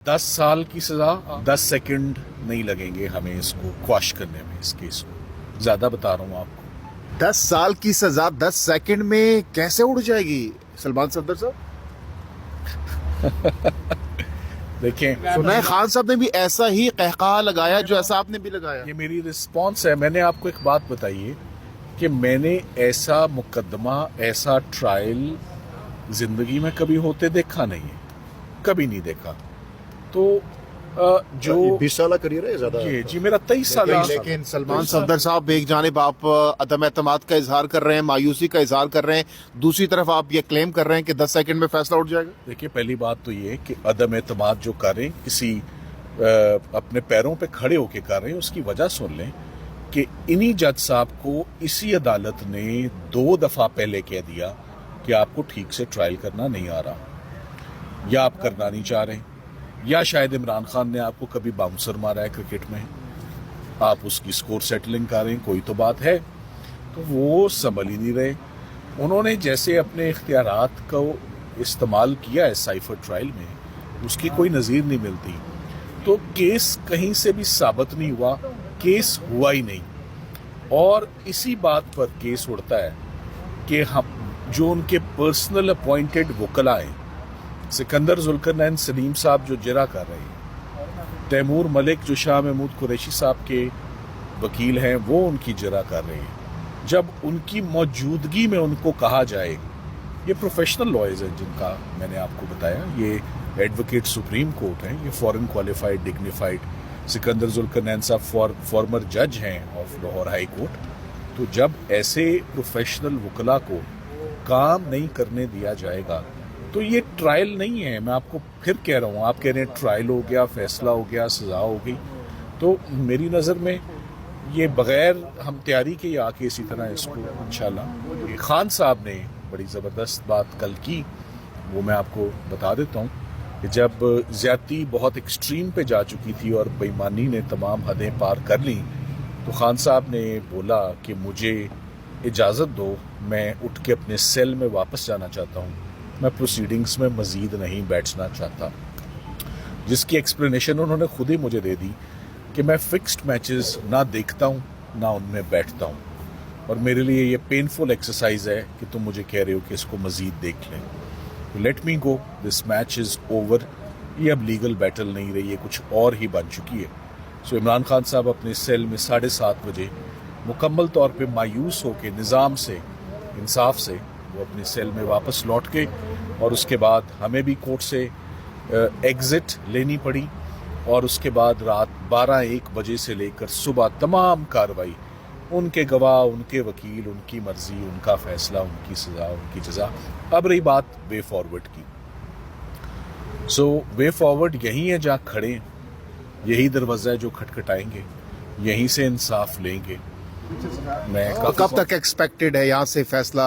10 साल की सजा, 10 सेकंड नहीं लगेंगे हमें इसको क्वाश करने में, इस केस को। ज्यादा बता रहा हूँ आपको। 10 साल की सजा 10 सेकंड में कैसे उड़ जाएगी सलमान सफदर साहब? देखें, सुना है खान साहब ने भी ऐसा ही कहकहा लगाया जो ऐसा आपने भी लगाया। ये मेरी रिस्पॉन्स है। मैंने आपको एक बात बताई है कि मैंने ऐसा मुकदमा, ऐसा ट्रायल जिंदगी में कभी होते देखा नहीं है, कभी नहीं देखा। तो जो 20 साल करियर है ज्यादा। जी मेरा 23 साल। लेकिन सलमान सफदर साहब एक जानिब आप अदम एतमाद का इजहार कर रहे हैं, मायूसी का इजहार कर रहे हैं, दूसरी तरफ आप ये क्लेम कर रहे हैं कि 10 सेकंड में फैसला उठ जाएगा। देखिए, पहली बात तो ये कि अदम एतमाद जो कर रहे हैं, किसी अपने पैरों पे खड़े होके कर रहे हैं, उसकी वजह सुन लें कि इन्हीं जज साहब को इसी अदालत ने 2 दफा पहले कह दिया कि आपको ठीक से ट्रायल करना नहीं आ रहा, या आप करना नहीं चाह रहे, या शायद इमरान खान ने आपको कभी बाउंसर मारा है क्रिकेट में, आप उसकी स्कोर सेटलिंग कर रहे हैं, कोई तो बात है। तो वो संभल ही नहीं रहे। उन्होंने जैसे अपने इख्तियारात को इस्तेमाल किया है साइफर ट्रायल में, उसकी कोई नज़ीर नहीं मिलती। तो केस कहीं से भी साबित नहीं हुआ, केस हुआ ही नहीं। और इसी बात पर केस उड़ता है कि हम जो उनके पर्सनल अपॉइंटेड वकला हैं, सिकंदर जुल्करनैन सलीम साहब जो जरा कर रहे हैं, तैमूर मलिक जो शाह महमूद कुरैशी साहब के वकील हैं, वो उनकी जरा कर रहे हैं। जब उनकी मौजूदगी में उनको कहा जाए, ये प्रोफेशनल लॉयर्स हैं जिनका मैंने आपको बताया, ये एडवोकेट सुप्रीम कोर्ट हैं, ये foreign qualified dignified. Sikandar Zulqarnain साहब फॉर्मर जज हैं ऑफ लाहौर हाई कोर्ट। तो जब ऐसे प्रोफेशनल वकला को काम नहीं करने दिया जाएगा, तो ये ट्रायल नहीं है। मैं आपको फिर कह रहा हूँ, आप कह रहे हैं ट्रायल हो गया, फैसला हो गया, सजा हो गई। तो मेरी नज़र में ये बगैर हम तैयारी के ही आके इसी तरह इसको इंशाल्लाह। खान साहब ने बड़ी ज़बरदस्त बात कल की, वो मैं आपको बता देता हूँ कि जब ज़्यादती बहुत एक्सट्रीम पे जा चुकी थी और बेईमानी ने तमाम हदें पार कर ली, तो खान साहब ने बोला कि मुझे इजाज़त दो, मैं उठ के अपने सेल में वापस जाना चाहता हूँ, मैं प्रोसीडिंग्स में मज़ीद नहीं बैठना चाहता। जिसकी एक्सप्लेनेशन उन्होंने खुद ही मुझे दे दी कि मैं फिक्स्ड मैचेस ना देखता हूँ, ना उनमें बैठता हूँ, और मेरे लिए ये पेनफुल एक्सरसाइज है कि तुम मुझे कह रहे हो कि इसको मज़ीद देख लें। तो let me go, this match is over. ये अब लीगल बैटल नहीं रही, ये कुछ और ही बन चुकी है। सो इमरान खान साहब अपने सेल में 7:30 बजे मुकम्मल तौर पे मायूस होकर निज़ाम से, इंसाफ से वो अपने सेल में वापस लौट गए। और उसके बाद हमें भी कोर्ट से एग्ज़िट लेनी पड़ी, और उसके बाद रात 12-1 बजे से लेकर सुबह तमाम कार्रवाई, उनके गवाह, उनके वकील, उनकी मर्जी, उनका फैसला, उनकी सज़ा, उनकी जज़ा। अब रही बात वे फॉरवर्ड की। सो वे फॉरवर्ड यही है जहाँ खड़े हैं, यही दरवाज़ा है जो खटखटाएंगे, यहीं से इंसाफ लेंगे। मैं कब तक एक्सपेक्टेड है यहाँ से फैसला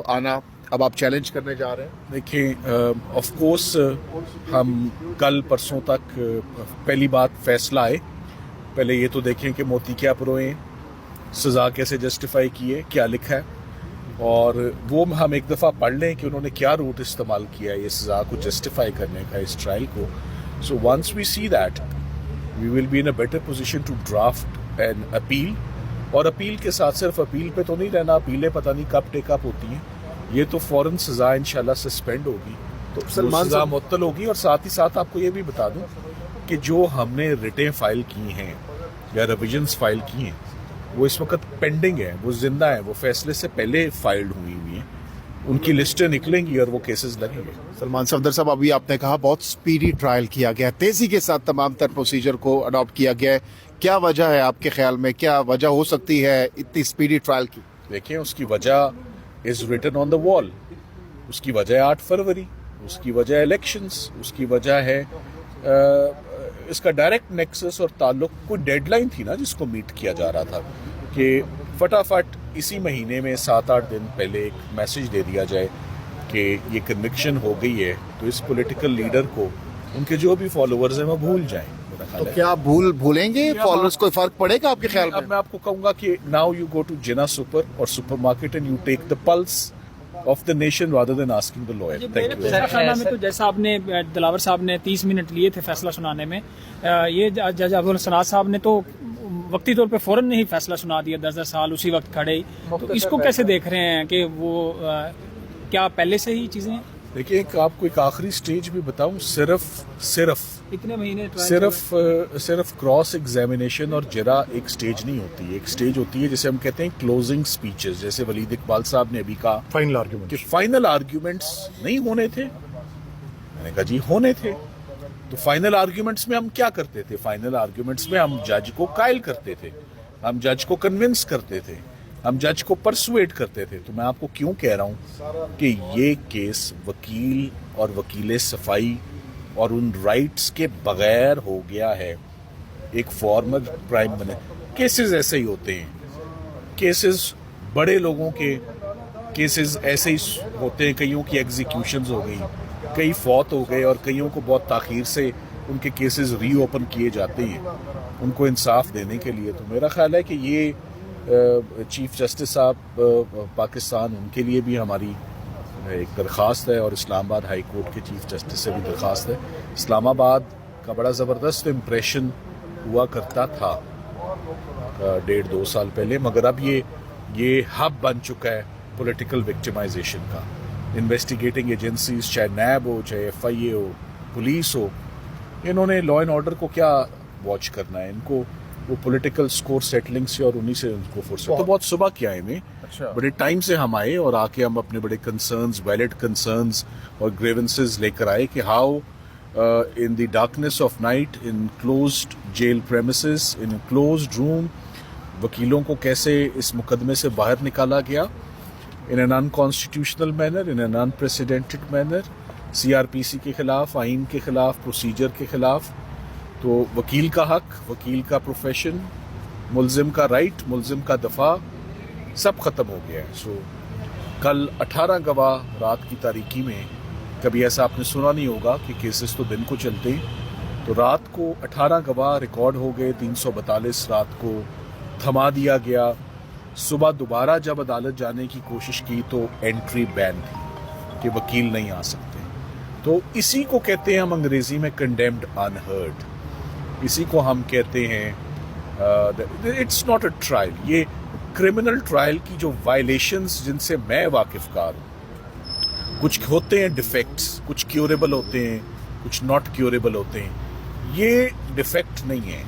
आना? अब आप चैलेंज करने जा रहे हैं? देखिए, ऑफ कोर्स हम कल परसों तक पहली बात फैसला आए, पहले ये तो देखें कि मोती क्या परोए, सज़ा कैसे जस्टिफाई की है, क्या लिखा है, और वो हम एक दफ़ा पढ़ लें कि उन्होंने क्या रूट इस्तेमाल किया है ये सज़ा को जस्टिफाई करने का, इस ट्रायल को। So once we see that, we will be in a better position to draft an appeal. और अपील के साथ सिर्फ अपील पे तो नहीं रहना, अपीलें पता नहीं कब टेकअप होती हैं, ये तो फौरन सज़ा इंशाल्लाह सस्पेंड होगी, तो सज़ा मुअत्तल होगी। और साथ ही साथ आपको ये भी बता दूं कि जो हमने रिटें फाइल की हैं या रिविजन्स फाइल की हैं, वो इस वक्त पेंडिंग है, वो जिंदा है, वो फैसले से पहले फाइल्ड हुई हैं, उनकी लिस्टें निकलेंगी और वो केसेस लगेंगे। सलमान सफदर साहब, अभी आपने कहा बहुत स्पीडी ट्रायल किया गया, तेजी के साथ तमाम तर प्रोसीजर को अडॉप्ट किया गया है, क्या वजह है आपके ख्याल में, क्या वजह हो सकती है इतनी स्पीडी ट्रायल की? देखिए, उसकी वजह is written on the wall. उसकी वजह है 8 फरवरी, उसकी वजह है इलेक्शंस, उसकी वजह है इसका डायरेक्ट नेक्सस और ताल्लुक, कोई डेडलाइन थी ना जिसको मीट किया जा रहा था कि फटाफट इसी महीने में 7-8 दिन पहले एक मैसेज दे दिया जाए कि ये कन्विक्शन हो गई है, तो इस पॉलिटिकल लीडर को उनके जो भी फॉलोअर्स हैं वो भूल जाएं। तो क्या भूलेंगे फॉलोअर्स? कोई फर्क पड़ेगा आपके ख्याल में? अब मैं आपको कहूंगा कि now you go to Jinnah super और supermarket and you take the pulse of the nation rather than asking the lawyer. Thank you. फैसला खाना में तो जैसा आपने दिलावर साहब ने 30 मिनट लिए थे फैसला सुनाने में, ये जज अब्दुल सनाद साहब ने तो वक्ती तौर पे फौरन नहीं फैसला सुना दिया, 10 साल उसी वक्त खड़े ही। तो इसको कैसे देख रहे हैं कि वो क्या पहले से ही चीजें? देखिए, आपको एक आखिरी स्टेज भी बताऊं, सिर्फ इतने महीने सिर्फ क्रॉस एग्जामिनेशन और जरा एक स्टेज नहीं होती है। एक स्टेज होती है जिसे हम कहते हैं क्लोजिंग स्पीचेस, जैसे वलीद इकबाल साहब ने अभी कहा फाइनल आर्गुमेंट कि फाइनल आर्ग्यूमेंट्स नहीं होने थे। मैंने कहा जी होने थे। तो फाइनल आर्ग्यूमेंट्स में हम क्या करते थे? फाइनल आर्ग्यूमेंट्स में हम जज को कायल करते थे, हम जज को कन्विंस करते थे, हम जज को परसुएट करते थे। तो मैं आपको क्यों कह रहा हूं कि ये केस वकील और वकील सफाई और उन राइट्स के बगैर हो गया है। एक फॉर्मर प्राइम मिनिस्टर, केसेस ऐसे ही होते हैं, केसेस बड़े लोगों के केसेस ऐसे ही होते हैं। कईयों की एग्जीक्यूशंस हो गई, कई फौत हो गए और कईयों को बहुत ताखीर से उनके केसेस रीओपन किए जाते हैं उनको इंसाफ देने के लिए। तो मेरा ख्याल है कि ये चीफ जस्टिस साहब पाकिस्तान, उनके लिए भी हमारी एक दरख्वास्त है और इस्लामाबाद हाई कोर्ट के चीफ जस्टिस से भी दरख्वास्त है। इस्लामाबाद का बड़ा ज़बरदस्त इम्प्रेशन हुआ करता था 1.5-2 साल पहले, मगर अब ये हब बन चुका है पॉलिटिकल विक्टिमाइजेशन का। इन्वेस्टिगेटिंग एजेंसीज, चाहे नैब हो, चाहे FIA हो, पुलिस हो, इन्होंने लॉ एंड ऑर्डर को क्या वॉच करना है? इनको वो पॉलिटिकल स्कोर सेटलिंग से और उन्हीं से उनको फुर्सत। तो बहुत सुबह के आए में, बड़े टाइम से हम आए और आके हम अपने बड़े कंसर्न्स, वैलिड कंसर्न्स और ग्रीवेंसेस लेकर आए कि how in the darkness of night, in closed jail premises, in closed room, वकीलों को कैसे इस मुकदमे से बाहर निकाला गया in an unconstitutional manner, in an unprecedented manner, CRPC के खिलाफ, आइन के खिलाफ, प्रोसीजर के खिलाफ। तो वकील का हक, वकील का प्रोफेशन, मुल्जिम का राइट, मुल्जिम का दफा, सब खत्म हो गया है। सो कल 18 गवाह रात की तारीकी में, कभी ऐसा आपने सुना नहीं होगा कि केसेस तो दिन को चलते हैं, तो रात को 18 गवाह रिकॉर्ड हो गए। 342 रात को थमा दिया गया। सुबह दोबारा जब अदालत जाने की कोशिश की तो एंट्री बैन थी कि वकील नहीं आ सकते। तो इसी को कहते हैं हम अंग्रेजी में कंडेम्ड अनहर्ड, इसी को हम कहते हैं इट्स नॉट अ ट्रायल। ये क्रिमिनल ट्रायल की जो वायलेशंस जिनसे मैं वाकिफकार हूँ, कुछ होते हैं डिफेक्ट्स, कुछ क्योरेबल होते हैं, कुछ नॉट क्योरेबल होते हैं। ये डिफेक्ट नहीं है,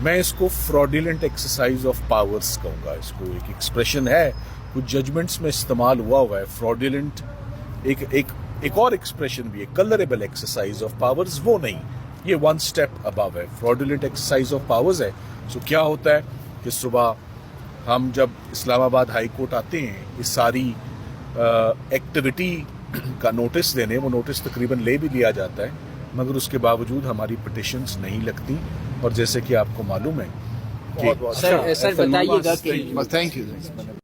मैं इसको फ्रॉडुलेंट एक्सरसाइज ऑफ पावर्स कहूँगा। इसको एक एक्सप्रेशन है, कुछ जजमेंट्स में इस्तेमाल हुआ है फ्रॉडुलेंट। एक और एक्सप्रेशन भी है, कलरेबल एक्सरसाइज ऑफ पावर्स, वो नहीं, ये वन स्टेप अबव है, फ्रॉडुलेंट एक्सरसाइज ऑफ पावर्स है। सो क्या होता है कि सुबह हम जब इस्लामाबाद हाई कोर्ट आते हैं, इस सारी एक्टिविटी का नोटिस देने, वो नोटिस तकरीबन ले भी लिया जाता है, मगर उसके बावजूद हमारी पिटिशंस नहीं लगती। और जैसे कि आपको मालूम है कि सर बताइएगा कि थैंक यू।